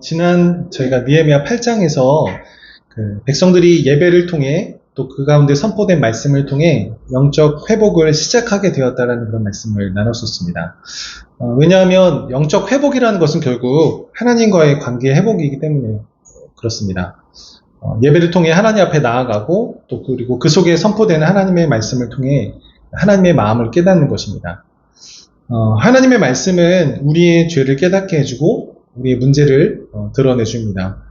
지난 저희가 느헤미야 8장에서 그 백성들이 예배를 통해 또 그 가운데 선포된 말씀을 통해 영적 회복을 시작하게 되었다라는 그런 말씀을 나눴었습니다. 왜냐하면 영적 회복이라는 것은 결국 하나님과의 관계 회복이기 때문에 그렇습니다. 예배를 통해 하나님 앞에 나아가고 또 그리고 그 속에 선포되는 하나님의 말씀을 통해 하나님의 마음을 깨닫는 것입니다. 하나님의 말씀은 우리의 죄를 깨닫게 해주고 우리의 문제를 드러내줍니다.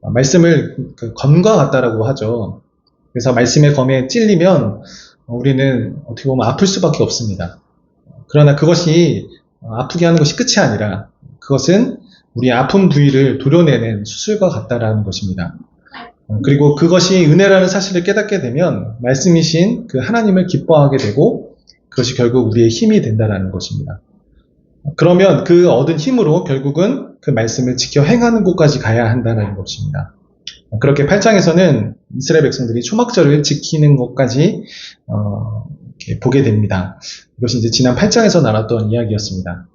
말씀을 검과 같다라고 하죠. 그래서 말씀의 검에 찔리면 우리는 어떻게 보면 아플 수밖에 없습니다. 그러나 그것이 아프게 하는 것이 끝이 아니라 그것은 우리의 아픈 부위를 도려내는 수술과 같다라는 것입니다. 그리고 그것이 은혜라는 사실을 깨닫게 되면 말씀이신 그 하나님을 기뻐하게 되고 그것이 결국 우리의 힘이 된다라는 것입니다. 그러면 그 얻은 힘으로 결국은 그 말씀을 지켜 행하는 곳까지 가야 한다는 것입니다. 그렇게 8장에서는 이스라엘 백성들이 초막절을 지키는 것까지 이렇게 보게 됩니다. 이것이 이제 지난 8장에서 나눴던 이야기였습니다.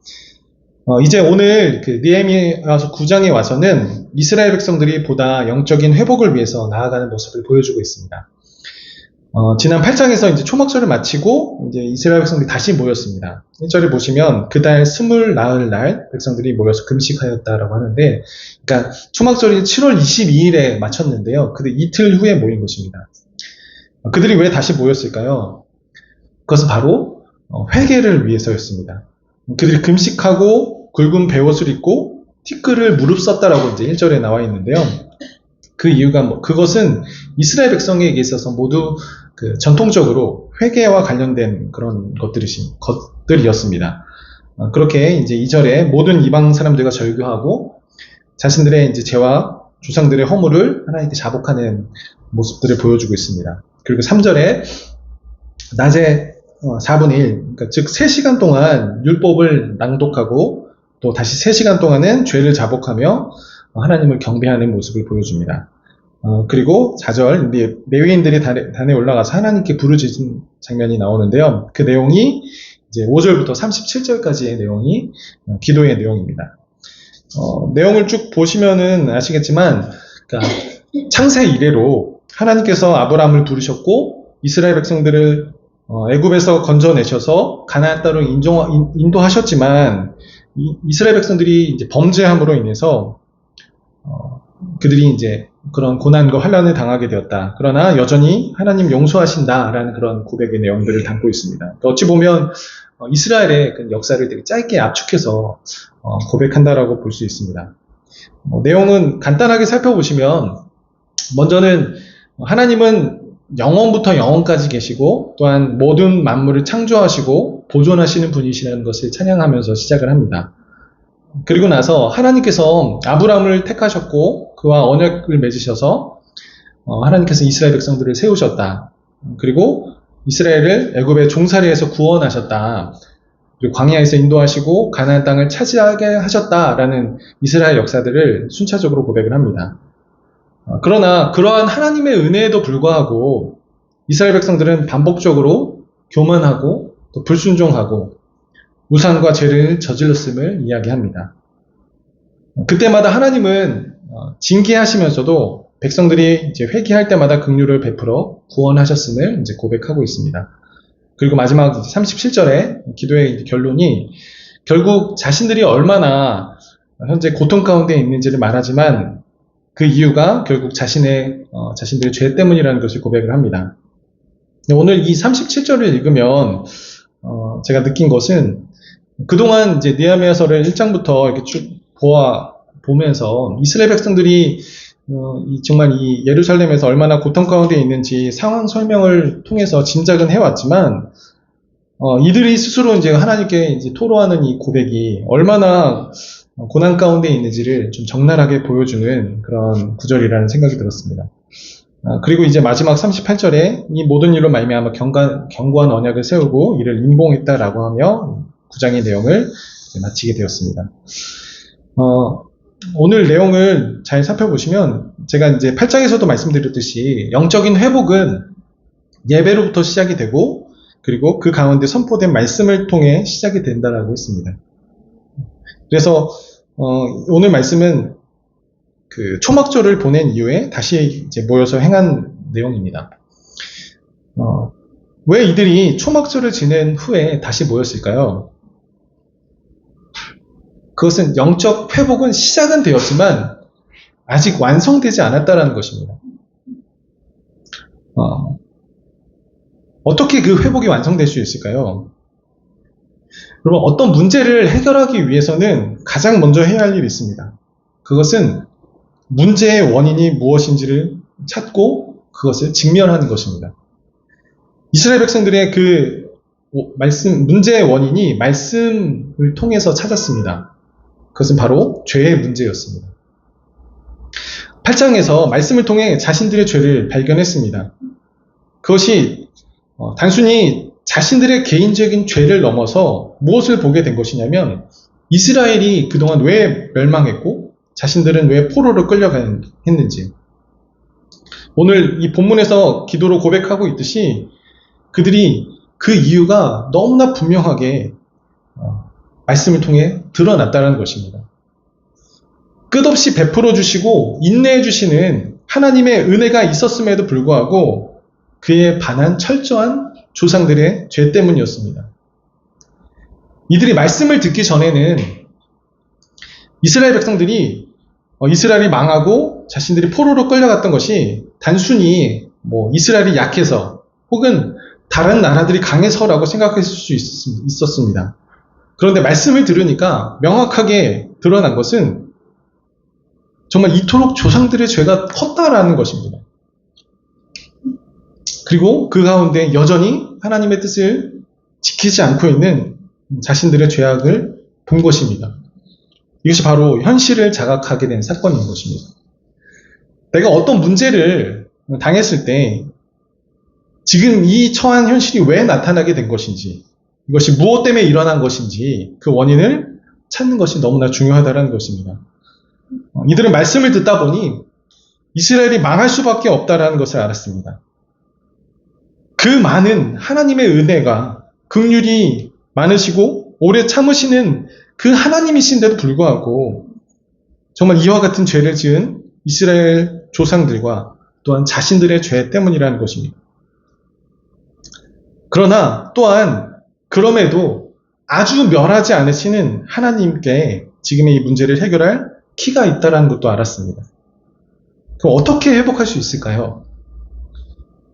이제 오늘 그 느헤미야서 9장에 와서는 이스라엘 백성들이 보다 영적인 회복을 위해서 나아가는 모습을 보여주고 있습니다. 지난 8장에서 이제 초막절을 마치고 이제 이스라엘 백성들이 다시 모였습니다. 1절을 보시면 그달 20나흘날 백성들이 모여서 금식하였다라고 하는데, 그러니까 초막절이 7월 22일에 마쳤는데요. 그 이틀 후에 모인 것입니다. 그들이 왜 다시 모였을까요? 그것은 바로 회개를 위해서였습니다. 그들이 금식하고 굵은 베옷을 입고 티끌을 무릅 썼다라고 이제 1절에 나와 있는데요. 그 이유가 그것은 이스라엘 백성에게 있어서 모두 그 전통적으로 회개와 관련된 그런 것들이었습니다. 그렇게 이제 2절에 모든 이방 사람들과 절규하고 자신들의 이제 죄와 조상들의 허물을 하나님께 자복하는 모습들을 보여주고 있습니다. 그리고 3절에 낮에 4분의 1, 그러니까 즉 3시간 동안 율법을 낭독하고 또 다시 3시간 동안은 죄를 자복하며 하나님을 경배하는 모습을 보여줍니다. 그리고 4절, 레위인들이 단에 올라가서 하나님께 부르짖은 장면이 나오는데요. 그 내용이 이제 5절부터 37절까지의 내용이 기도의 내용입니다. 내용을 쭉 보시면은 아시겠지만, 그러니까 창세 이래로 하나님께서 아브라함을 부르셨고 이스라엘 백성들을 애굽에서 건져내셔서 가나안 땅으로 인도하셨지만 이스라엘 백성들이 이제 범죄함으로 인해서 그들이 이제 그런 고난과 환난을 당하게 되었다. 그러나 여전히 하나님 용서하신다라는 그런 고백의 내용들을 담고 있습니다. 어찌 보면 이스라엘의 그 역사를 되게 짧게 압축해서 고백한다라고 볼 수 있습니다. 내용은 간단하게 살펴보시면 먼저는 하나님은 영원부터 영원까지 계시고 또한 모든 만물을 창조하시고 보존하시는 분이시라는 것을 찬양하면서 시작을 합니다. 그리고 나서 하나님께서 아브라함을 택하셨고 그와 언약을 맺으셔서 하나님께서 이스라엘 백성들을 세우셨다. 그리고 이스라엘을 애굽의 종살이에서 구원하셨다. 그리고 광야에서 인도하시고 가나안 땅을 차지하게 하셨다라는 이스라엘 역사들을 순차적으로 고백을 합니다. 그러나 그러한 하나님의 은혜에도 불구하고 이스라엘 백성들은 반복적으로 교만하고 또 불순종하고 우상과 죄를 저질렀음을 이야기합니다. 그때마다 하나님은 징계하시면서도 백성들이 이제 회개할 때마다 긍휼을 베풀어 구원하셨음을 이제 고백하고 있습니다. 그리고 마지막 37절에 기도의 결론이 결국 자신들이 얼마나 현재 고통 가운데 있는지를 말하지만 그 이유가 결국 자신들의 죄 때문이라는 것을 고백을 합니다. 오늘 이 37절을 읽으면 제가 느낀 것은 그동안 이제 느헤미야서를 1장부터 이렇게 쭉 보면서 이스라엘 백성들이 정말 이 예루살렘에서 얼마나 고통 가운데 있는지 상황 설명을 통해서 짐작은 해왔지만 이들이 스스로 이제 하나님께 이제 토로하는 이 고백이 얼마나 고난 가운데 있는지를 좀 적나라하게 보여주는 그런 구절이라는 생각이 들었습니다. 그리고 이제 마지막 38절에 이 모든 일로 말미암아 견고한 언약을 세우고 이를 임봉했다라고 하며 9장의 내용을 마치게 되었습니다. 오늘 내용을 잘 살펴보시면 제가 이제 8장에서도 말씀드렸듯이 영적인 회복은 예배로부터 시작이 되고 그리고 그 가운데 선포된 말씀을 통해 시작이 된다라고 했습니다. 그래서 오늘 말씀은 그 초막절을 보낸 이후에 다시 이제 모여서 행한 내용입니다. 왜 이들이 초막절을 지낸 후에 다시 모였을까요? 그것은 영적 회복은 시작은 되었지만 아직 완성되지 않았다라는 것입니다. 어떻게 그 회복이 완성될 수 있을까요? 여러분, 어떤 문제를 해결하기 위해서는 가장 먼저 해야 할 일이 있습니다. 그것은 문제의 원인이 무엇인지를 찾고 그것을 직면하는 것입니다. 이스라엘 백성들의 문제의 원인이 말씀을 통해서 찾았습니다. 그것은 바로 죄의 문제였습니다. 8장에서 말씀을 통해 자신들의 죄를 발견했습니다. 그것이 단순히 자신들의 개인적인 죄를 넘어서 무엇을 보게 된 것이냐면 이스라엘이 그동안 왜 멸망했고 자신들은 왜 포로로 끌려갔는지, 오늘 이 본문에서 기도로 고백하고 있듯이 그들이 그 이유가 너무나 분명하게 말씀을 통해 드러났다는 것입니다. 끝없이 베풀어 주시고 인내해 주시는 하나님의 은혜가 있었음에도 불구하고 그에 반한 철저한 조상들의 죄 때문이었습니다. 이들이 말씀을 듣기 전에는 이스라엘 백성들이 이스라엘이 망하고 자신들이 포로로 끌려갔던 것이 단순히 이스라엘이 약해서 혹은 다른 나라들이 강해서라고 생각했을 수 있었습니다. 그런데 말씀을 들으니까 명확하게 드러난 것은 정말 이토록 조상들의 죄가 컸다라는 것입니다. 그리고 그 가운데 여전히 하나님의 뜻을 지키지 않고 있는 자신들의 죄악을 본 것입니다. 이것이 바로 현실을 자각하게 된 사건인 것입니다. 내가 어떤 문제를 당했을 때 지금 이 처한 현실이 왜 나타나게 된 것인지, 이것이 무엇 때문에 일어난 것인지 그 원인을 찾는 것이 너무나 중요하다는 것입니다. 이들은 말씀을 듣다 보니 이스라엘이 망할 수밖에 없다는 것을 알았습니다. 그 많은 하나님의 은혜가 긍휼이 많으시고 오래 참으시는 그 하나님이신데도 불구하고 정말 이와 같은 죄를 지은 이스라엘 조상들과 또한 자신들의 죄 때문이라는 것입니다. 그러나 또한 그럼에도 아주 멸하지 않으시는 하나님께 지금의 이 문제를 해결할 키가 있다는 것도 알았습니다. 그럼 어떻게 회복할 수 있을까요?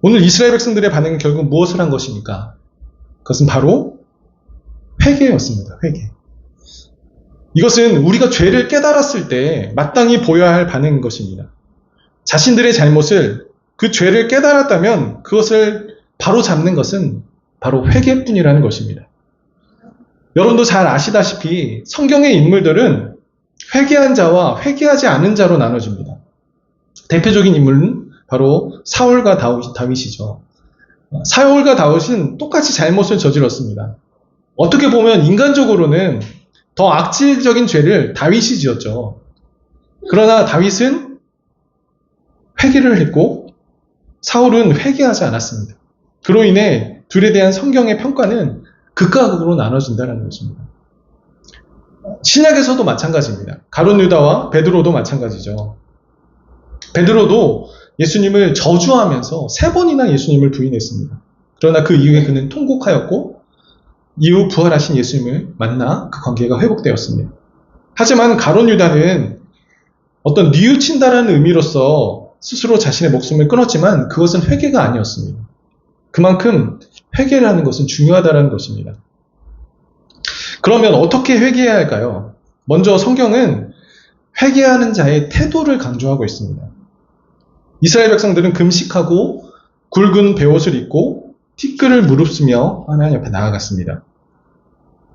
오늘 이스라엘 백성들의 반응은 결국 무엇을 한 것입니까? 그것은 바로 회개였습니다. 회개. 이것은 우리가 죄를 깨달았을 때 마땅히 보여야 할 반응인 것입니다. 자신들의 잘못을, 그 죄를 깨달았다면 그것을 바로 잡는 것은 바로 회개뿐이라는 것입니다. 여러분도 잘 아시다시피 성경의 인물들은 회개한 자와 회개하지 않은 자로 나눠집니다. 대표적인 인물은 바로 사울과 다윗이죠. 사울과 다윗은 똑같이 잘못을 저질렀습니다. 어떻게 보면 인간적으로는 더 악질적인 죄를 다윗이 지었죠. 그러나 다윗은 회개를 했고 사울은 회개하지 않았습니다. 그로 인해 둘에 대한 성경의 평가는 극과 극으로 나눠진다는 것입니다. 신약에서도 마찬가지입니다. 가룟 유다와 베드로도 마찬가지죠. 베드로도 예수님을 저주하면서 3번이나 예수님을 부인했습니다. 그러나 그 이후에 그는 통곡하였고 이후 부활하신 예수님을 만나 그 관계가 회복되었습니다. 하지만 가룟 유다는 어떤 뉘우친다라는 의미로서 스스로 자신의 목숨을 끊었지만 그것은 회개가 아니었습니다. 그만큼 회개라는 것은 중요하다는 것입니다. 그러면 어떻게 회개해야 할까요? 먼저 성경은 회개하는 자의 태도를 강조하고 있습니다. 이스라엘 백성들은 금식하고 굵은 베옷을 입고 티끌을 무릅쓰며 하나님 앞에 나아갔습니다.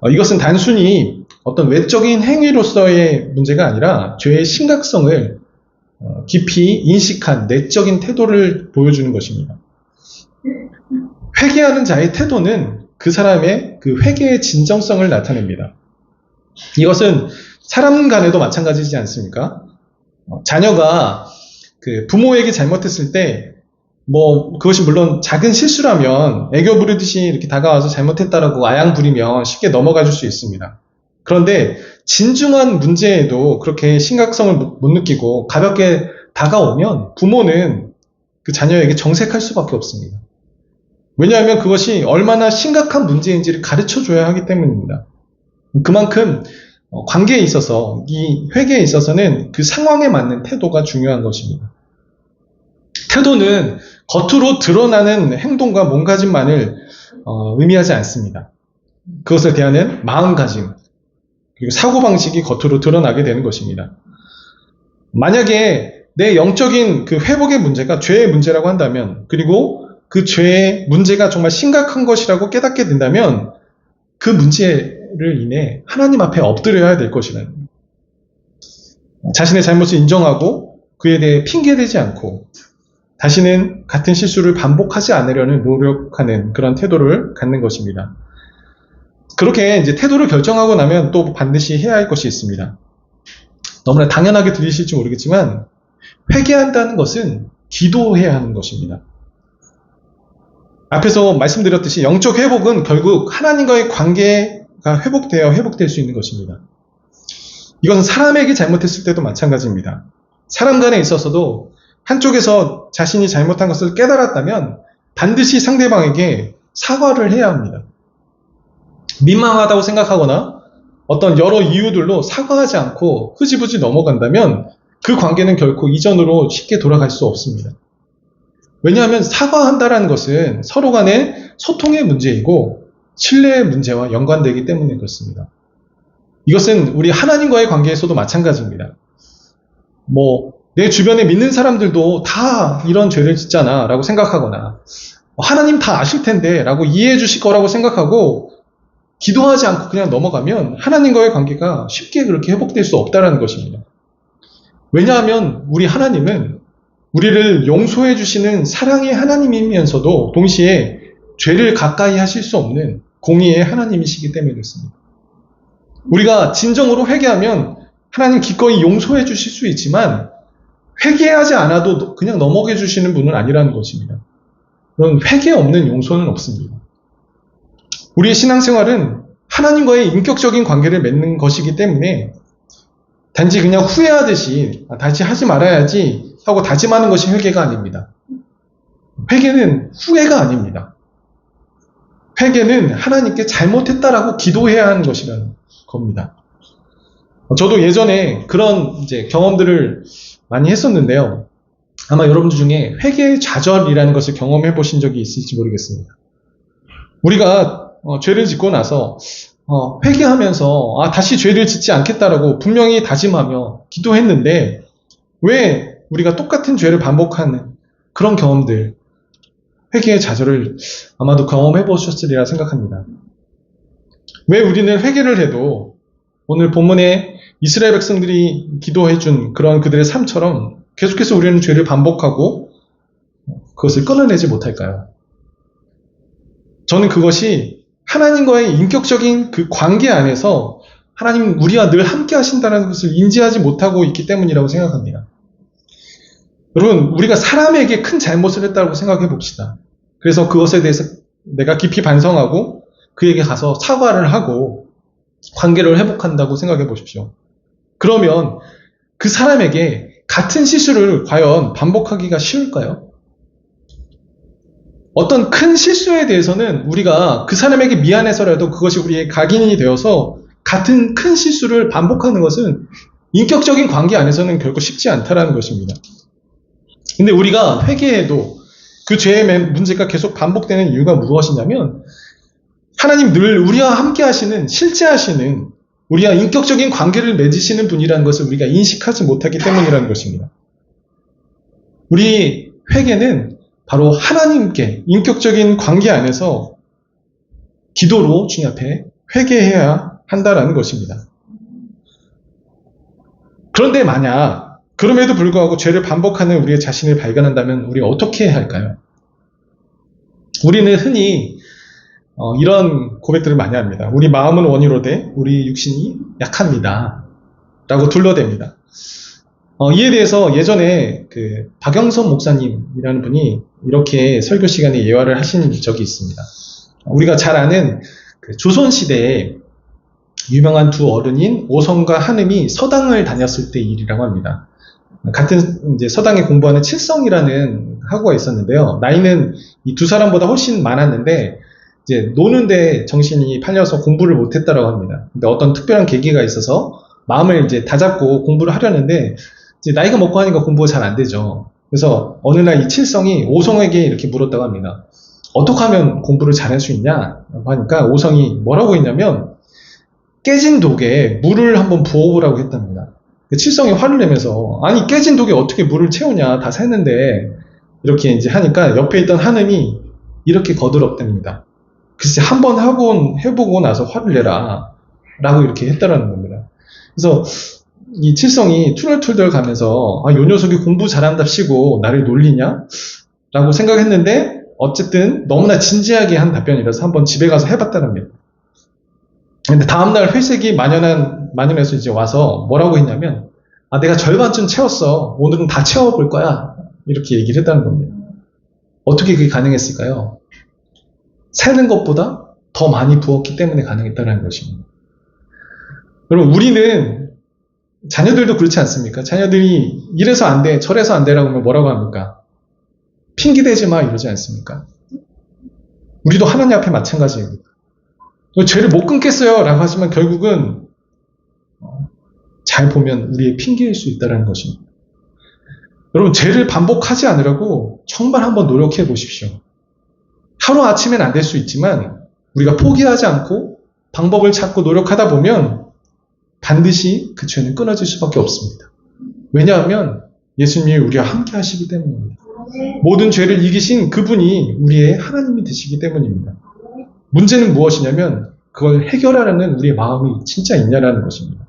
이것은 단순히 어떤 외적인 행위로서의 문제가 아니라 죄의 심각성을 깊이 인식한 내적인 태도를 보여주는 것입니다. 회개하는 자의 태도는 그 사람의 그 회개의 진정성을 나타냅니다. 이것은 사람 간에도 마찬가지지 않습니까? 자녀가 그 부모에게 잘못했을 때 그것이 물론 작은 실수라면 애교 부리듯이 이렇게 다가와서 잘못했다라고 아양 부리면 쉽게 넘어가 줄 수 있습니다. 그런데 진중한 문제에도 그렇게 심각성을 못 느끼고 가볍게 다가오면 부모는 그 자녀에게 정색할 수밖에 없습니다. 왜냐하면 그것이 얼마나 심각한 문제인지를 가르쳐 줘야 하기 때문입니다. 그만큼 관계에 있어서, 이 회개에 있어서는 그 상황에 맞는 태도가 중요한 것입니다. 태도는 겉으로 드러나는 행동과 몸가짐만을 의미하지 않습니다. 그것을 대하는 마음가짐, 그리고 사고방식이 겉으로 드러나게 되는 것입니다. 만약에 내 영적인 그 회복의 문제가 죄의 문제라고 한다면, 그리고 그 죄의 문제가 정말 심각한 것이라고 깨닫게 된다면 그 문제를 인해 하나님 앞에 엎드려야 될 것이라는 거예요. 자신의 잘못을 인정하고 그에 대해 핑계대지 않고 다시는 같은 실수를 반복하지 않으려는 노력하는 그런 태도를 갖는 것입니다. 그렇게 이제 태도를 결정하고 나면 또 반드시 해야 할 것이 있습니다. 너무나 당연하게 들리실지 모르겠지만 회개한다는 것은 기도해야 하는 것입니다. 앞에서 말씀드렸듯이 영적 회복은 결국 하나님과의 관계가 회복될 수 있는 것입니다. 이것은 사람에게 잘못했을 때도 마찬가지입니다. 사람 간에 있어서도 한쪽에서 자신이 잘못한 것을 깨달았다면 반드시 상대방에게 사과를 해야 합니다. 민망하다고 생각하거나 어떤 여러 이유들로 사과하지 않고 흐지부지 넘어간다면 그 관계는 결코 이전으로 쉽게 돌아갈 수 없습니다. 왜냐하면 사과한다는 것은 서로 간의 소통의 문제이고 신뢰의 문제와 연관되기 때문에 그렇습니다. 이것은 우리 하나님과의 관계에서도 마찬가지입니다. 내 주변에 믿는 사람들도 다 이런 죄를 짓잖아 라고 생각하거나 하나님 다 아실 텐데 라고 이해해 주실 거라고 생각하고 기도하지 않고 그냥 넘어가면 하나님과의 관계가 쉽게 그렇게 회복될 수 없다는 것입니다. 왜냐하면 우리 하나님은 우리를 용서해 주시는 사랑의 하나님이면서도 동시에 죄를 가까이 하실 수 없는 공의의 하나님이시기 때문에 그렇습니다. 우리가 진정으로 회개하면 하나님 기꺼이 용서해 주실 수 있지만 회개하지 않아도 그냥 넘어가 주시는 분은 아니라는 것입니다. 그런 회개 없는 용서는 없습니다. 우리의 신앙생활은 하나님과의 인격적인 관계를 맺는 것이기 때문에 단지 그냥 후회하듯이 다시 하지 말아야지 하고 다짐하는 것이 회개가 아닙니다. 회개는 후회가 아닙니다. 회개는 하나님께 잘못했다라고 기도해야 하는 것이라는 겁니다. 저도 예전에 그런 이제 경험들을 많이 했었는데요. 아마 여러분들 중에 회개의 좌절이라는 것을 경험해 보신 적이 있을지 모르겠습니다. 우리가 죄를 짓고 나서 회개하면서 다시 죄를 짓지 않겠다라고 분명히 다짐하며 기도했는데 왜 우리가 똑같은 죄를 반복하는 그런 경험들, 회개의 좌절을 아마도 경험해 보셨으리라 생각합니다. 왜 우리는 회개를 해도 오늘 본문에 이스라엘 백성들이 기도해준 그런 그들의 삶처럼 계속해서 우리는 죄를 반복하고 그것을 끊어내지 못할까요? 저는 그것이 하나님과의 인격적인 그 관계 안에서 하나님 우리와 늘 함께 하신다는 것을 인지하지 못하고 있기 때문이라고 생각합니다. 여러분, 우리가 사람에게 큰 잘못을 했다고 생각해 봅시다. 그래서 그것에 대해서 내가 깊이 반성하고 그에게 가서 사과를 하고 관계를 회복한다고 생각해 보십시오. 그러면 그 사람에게 같은 실수를 과연 반복하기가 쉬울까요? 어떤 큰 실수에 대해서는 우리가 그 사람에게 미안해서라도 그것이 우리의 각인이 되어서 같은 큰 실수를 반복하는 것은 인격적인 관계 안에서는 결코 쉽지 않다라는 것입니다. 근데 우리가 회개해도 그 죄의 문제가 계속 반복되는 이유가 무엇이냐면 하나님 늘 우리와 함께 하시는, 실제 하시는 우리와 인격적인 관계를 맺으시는 분이라는 것을 우리가 인식하지 못하기 때문이라는 것입니다. 우리 회개는 바로 하나님께 인격적인 관계 안에서 기도로 주님 앞에 회개해야 한다라는 것입니다. 그런데 만약 그럼에도 불구하고 죄를 반복하는 우리의 자신을 발견한다면 우리가 어떻게 해야 할까요? 우리는 흔히 이런 고백들을 많이 합니다. 우리 마음은 원이로되 우리 육신이 약합니다. 라고 둘러댑니다. 이에 대해서 예전에 그 박영선 목사님이라는 분이 이렇게 설교 시간에 예화를 하신 적이 있습니다. 우리가 잘 아는 그 조선시대에 유명한 두 어른인 오성과 한음이 서당을 다녔을 때 일이라고 합니다. 같은 이제 서당에 공부하는 칠성이라는 학우가 있었는데요. 나이는 이 두 사람보다 훨씬 많았는데 이제 노는데 정신이 팔려서 공부를 못했다라고 합니다. 근데 어떤 특별한 계기가 있어서 마음을 이제 다잡고 공부를 하려는데 이제 나이가 먹고 하니까 공부가 잘 안 되죠. 그래서 어느 날 이 칠성이 오성에게 이렇게 물었다고 합니다. 어떻게 하면 공부를 잘할 수 있냐라고 하니까 오성이 뭐라고 했냐면 깨진 독에 물을 한번 부어보라고 했답니다. 칠성이 화를 내면서 아니 깨진 독에 어떻게 물을 채우냐 다 샜는데 이렇게 이제 하니까 옆에 있던 한음이 이렇게 거들었답니다. 글쎄 한번 해보고 나서 화를 내라 라고 이렇게 했다라는 겁니다. 그래서 이 칠성이 투덜투덜 가면서 아, 요 녀석이 공부 잘한답시고 나를 놀리냐? 라고 생각했는데 어쨌든 너무나 진지하게 한 답변이라서 한번 집에 가서 해봤다랍니다. 근데 다음날 회색이 만연해서 이제 와서 뭐라고 했냐면 아, 내가 절반쯤 채웠어. 오늘은 다 채워볼 거야. 이렇게 얘기를 했다는 겁니다. 어떻게 그게 가능했을까요? 새는 것보다 더 많이 부었기 때문에 가능했다는 것입니다. 여러분, 우리는 자녀들도 그렇지 않습니까? 자녀들이 이래서 안 돼, 저래서 안 되라고 하면 뭐라고 합니까? 핑계대지 마 이러지 않습니까? 우리도 하나님 앞에 마찬가지예요. 죄를 못 끊겠어요 라고 하지만 결국은 잘 보면 우리의 핑계일 수 있다는 것입니다. 여러분, 죄를 반복하지 않으라고 정말 한번 노력해 보십시오. 하루아침엔 안 될 수 있지만 우리가 포기하지 않고 방법을 찾고 노력하다 보면 반드시 그 죄는 끊어질 수밖에 없습니다. 왜냐하면 예수님이 우리와 함께 하시기 때문입니다. 모든 죄를 이기신 그분이 우리의 하나님이 되시기 때문입니다. 문제는 무엇이냐면 그걸 해결하려는 우리의 마음이 진짜 있냐라는 것입니다.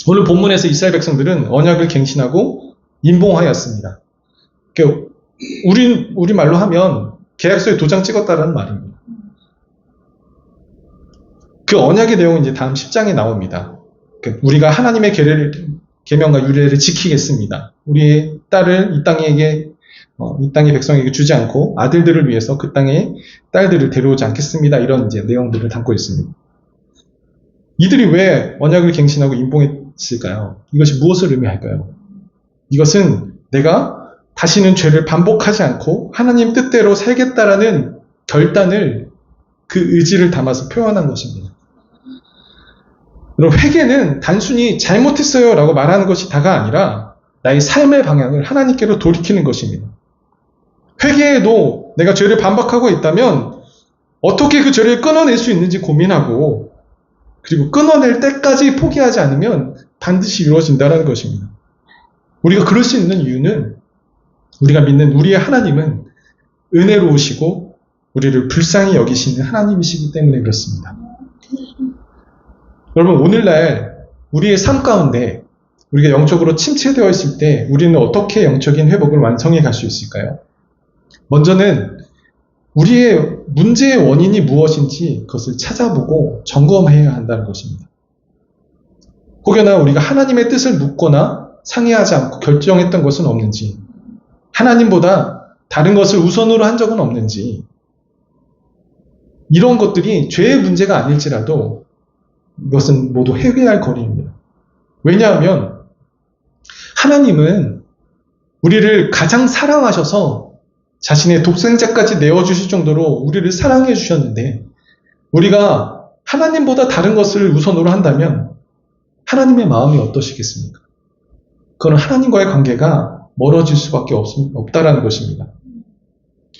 오늘 본문에서 이스라엘 백성들은 언약을 갱신하고 임봉하였습니다. 우리 말로 하면 계약서에 도장 찍었다라는 말입니다. 그 언약의 내용은 이제 다음 10장에 나옵니다. 우리가 하나님의 계명과 유례를 지키겠습니다. 우리의 딸을 이 땅의 백성에게 주지 않고 아들들을 위해서 그 땅에 딸들을 데려오지 않겠습니다. 이런 이제 내용들을 담고 있습니다. 이들이 왜 언약을 갱신하고 임봉했을까요? 이것이 무엇을 의미할까요? 이것은 내가 다시는 죄를 반복하지 않고 하나님 뜻대로 살겠다라는 결단을 그 의지를 담아서 표현한 것입니다. 여러분, 회개는 단순히 잘못했어요 라고 말하는 것이 다가 아니라 나의 삶의 방향을 하나님께로 돌이키는 것입니다. 회개에도 내가 죄를 반복하고 있다면 어떻게 그 죄를 끊어낼 수 있는지 고민하고 그리고 끊어낼 때까지 포기하지 않으면 반드시 이루어진다는 것입니다. 우리가 그럴 수 있는 이유는 우리가 믿는 우리의 하나님은 은혜로우시고 우리를 불쌍히 여기시는 하나님이시기 때문에 그렇습니다. 여러분, 오늘날 우리의 삶 가운데 우리가 영적으로 침체되어 있을 때 우리는 어떻게 영적인 회복을 완성해 갈 수 있을까요? 먼저는 우리의 문제의 원인이 무엇인지 그것을 찾아보고 점검해야 한다는 것입니다. 혹여나 우리가 하나님의 뜻을 묻거나 상의하지 않고 결정했던 것은 없는지, 하나님보다 다른 것을 우선으로 한 적은 없는지, 이런 것들이 죄의 문제가 아닐지라도 이것은 모두 회개할 거리입니다. 왜냐하면 하나님은 우리를 가장 사랑하셔서 자신의 독생자까지 내어주실 정도로 우리를 사랑해 주셨는데 우리가 하나님보다 다른 것을 우선으로 한다면 하나님의 마음이 어떠시겠습니까? 그건 하나님과의 관계가 멀어질 수밖에 없다라는 것입니다.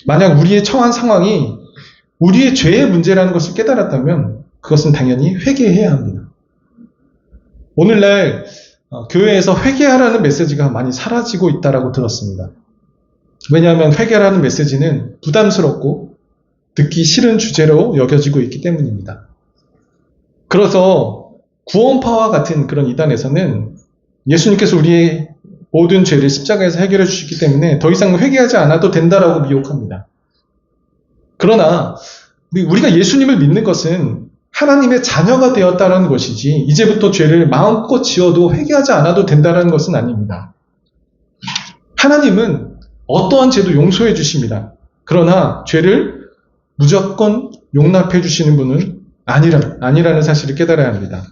만약 우리의 처한 상황이 우리의 죄의 문제라는 것을 깨달았다면 그것은 당연히 회개해야 합니다. 오늘날 교회에서 회개하라는 메시지가 많이 사라지고 있다고 들었습니다. 왜냐하면 회개라는 메시지는 부담스럽고 듣기 싫은 주제로 여겨지고 있기 때문입니다. 그래서 구원파와 같은 그런 이단에서는 예수님께서 우리의 모든 죄를 십자가에서 해결해 주셨기 때문에 더 이상 회개하지 않아도 된다라고 미혹합니다. 그러나 우리가 예수님을 믿는 것은 하나님의 자녀가 되었다는 것이지 이제부터 죄를 마음껏 지어도 회개하지 않아도 된다는 것은 아닙니다. 하나님은 어떠한 죄도 용서해 주십니다. 그러나 죄를 무조건 용납해 주시는 분은 아니라는 사실을 깨달아야 합니다.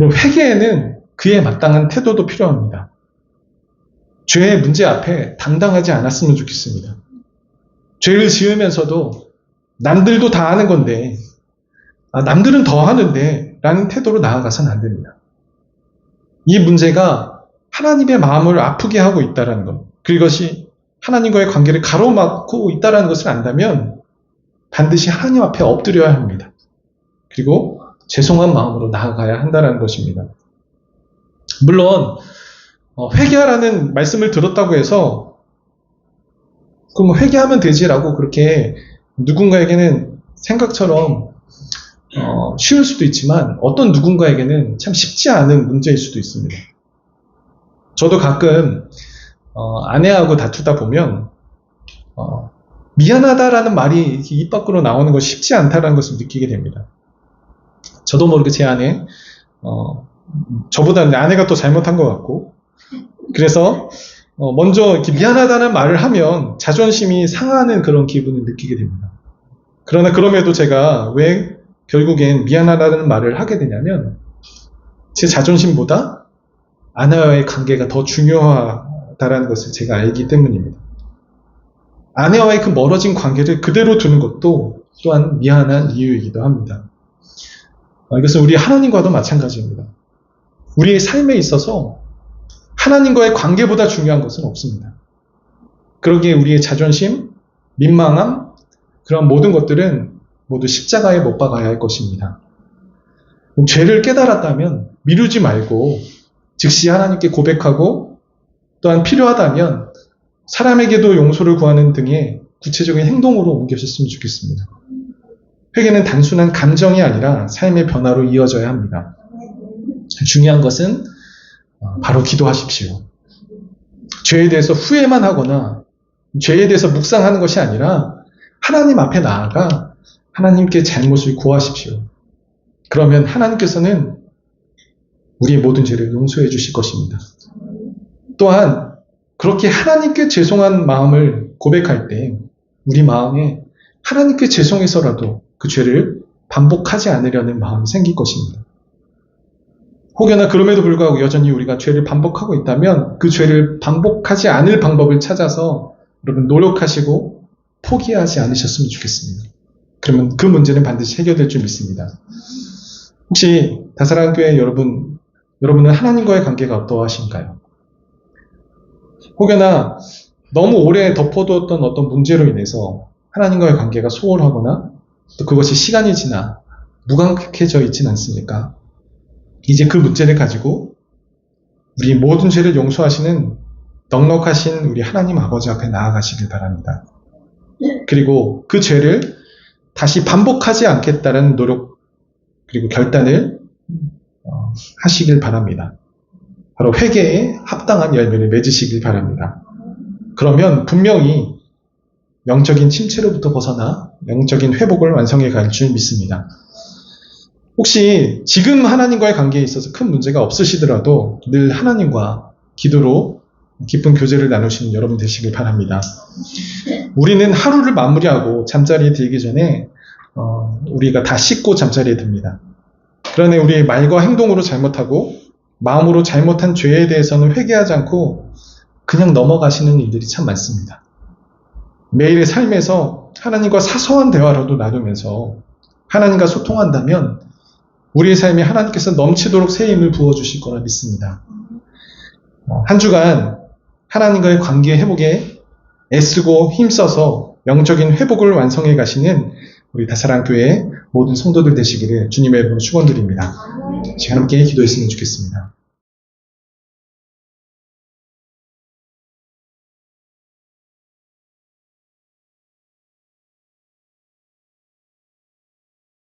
회개에는 그에 마땅한 태도도 필요합니다. 죄의 문제 앞에 당당하지 않았으면 좋겠습니다. 죄를 지으면서도 남들도 다 하는 건데, 남들은 더 하는데 라는 태도로 나아가서는 안 됩니다. 이 문제가 하나님의 마음을 아프게 하고 있다는 것, 그것이 하나님과의 관계를 가로막고 있다는 것을 안다면 반드시 하나님 앞에 엎드려야 합니다. 그리고 죄송한 마음으로 나아가야 한다는 것입니다. 물론 회개하라는 말씀을 들었다고 해서 그럼 회개하면 되지라고 그렇게 누군가에게는 생각처럼 쉬울 수도 있지만 어떤 누군가에게는 참 쉽지 않은 문제일 수도 있습니다. 저도 가끔 아내하고 다투다 보면 미안하다라는 말이 입 밖으로 나오는 것이 쉽지 않다는 것을 느끼게 됩니다. 저도 모르게 제 아내 저보다는 아내가 또 잘못한 것 같고 그래서 먼저 이렇게 미안하다는 말을 하면 자존심이 상하는 그런 기분을 느끼게 됩니다. 그러나 그럼에도 제가 왜 결국엔 미안하다는 말을 하게 되냐면 제 자존심보다 아내와의 관계가 더 중요하다는 것을 제가 알기 때문입니다. 아내와의 그 멀어진 관계를 그대로 두는 것도 또한 미안한 이유이기도 합니다. 이것은 우리 하나님과도 마찬가지입니다. 우리의 삶에 있어서 하나님과의 관계보다 중요한 것은 없습니다. 그러기에 우리의 자존심, 민망함, 그런 모든 것들은 모두 십자가에 못 박아야 할 것입니다. 죄를 깨달았다면 미루지 말고 즉시 하나님께 고백하고 또한 필요하다면 사람에게도 용서를 구하는 등의 구체적인 행동으로 옮겨졌으면 좋겠습니다. 회개는 단순한 감정이 아니라 삶의 변화로 이어져야 합니다. 중요한 것은 바로 기도하십시오. 죄에 대해서 후회만 하거나 죄에 대해서 묵상하는 것이 아니라 하나님 앞에 나아가 하나님께 잘못을 구하십시오. 그러면 하나님께서는 우리의 모든 죄를 용서해 주실 것입니다. 또한 그렇게 하나님께 죄송한 마음을 고백할 때 우리 마음에 하나님께 죄송해서라도 그 죄를 반복하지 않으려는 마음이 생길 것입니다. 혹여나 그럼에도 불구하고 여전히 우리가 죄를 반복하고 있다면 그 죄를 반복하지 않을 방법을 찾아서 여러분 노력하시고 포기하지 않으셨으면 좋겠습니다. 그러면 그 문제는 반드시 해결될 줄 믿습니다. 혹시 다사랑교회 여러분은 하나님과의 관계가 어떠하신가요? 혹여나 너무 오래 덮어두었던 어떤 문제로 인해서 하나님과의 관계가 소홀하거나 또 그것이 시간이 지나 무감각해져 있진 않습니까? 이제 그 문제를 가지고 우리 모든 죄를 용서하시는 넉넉하신 우리 하나님 아버지 앞에 나아가시길 바랍니다. 그리고 그 죄를 다시 반복하지 않겠다는 노력 그리고 결단을 하시길 바랍니다. 바로 회개에 합당한 열매를 맺으시길 바랍니다. 그러면 분명히 영적인 침체로부터 벗어나 영적인 회복을 완성해 갈 줄 믿습니다. 혹시 지금 하나님과의 관계에 있어서 큰 문제가 없으시더라도 늘 하나님과 기도로 깊은 교제를 나누시는 여러분 되시길 바랍니다. 우리는 하루를 마무리하고 잠자리에 들기 전에 우리가 다 씻고 잠자리에 듭니다. 그러나 우리의 말과 행동으로 잘못하고 마음으로 잘못한 죄에 대해서는 회개하지 않고 그냥 넘어가시는 일들이 참 많습니다. 매일의 삶에서 하나님과 사소한 대화라도 나누면서 하나님과 소통한다면 우리의 삶에 하나님께서 넘치도록 새 힘을 부어주실 거라 믿습니다. 한 주간 하나님과의 관계 회복에 애쓰고 힘써서 영적인 회복을 완성해 가시는 우리 다사랑교회 모든 성도들 되시기를 주님의 이름으로 축원드립니다. 함께 기도했으면 좋겠습니다.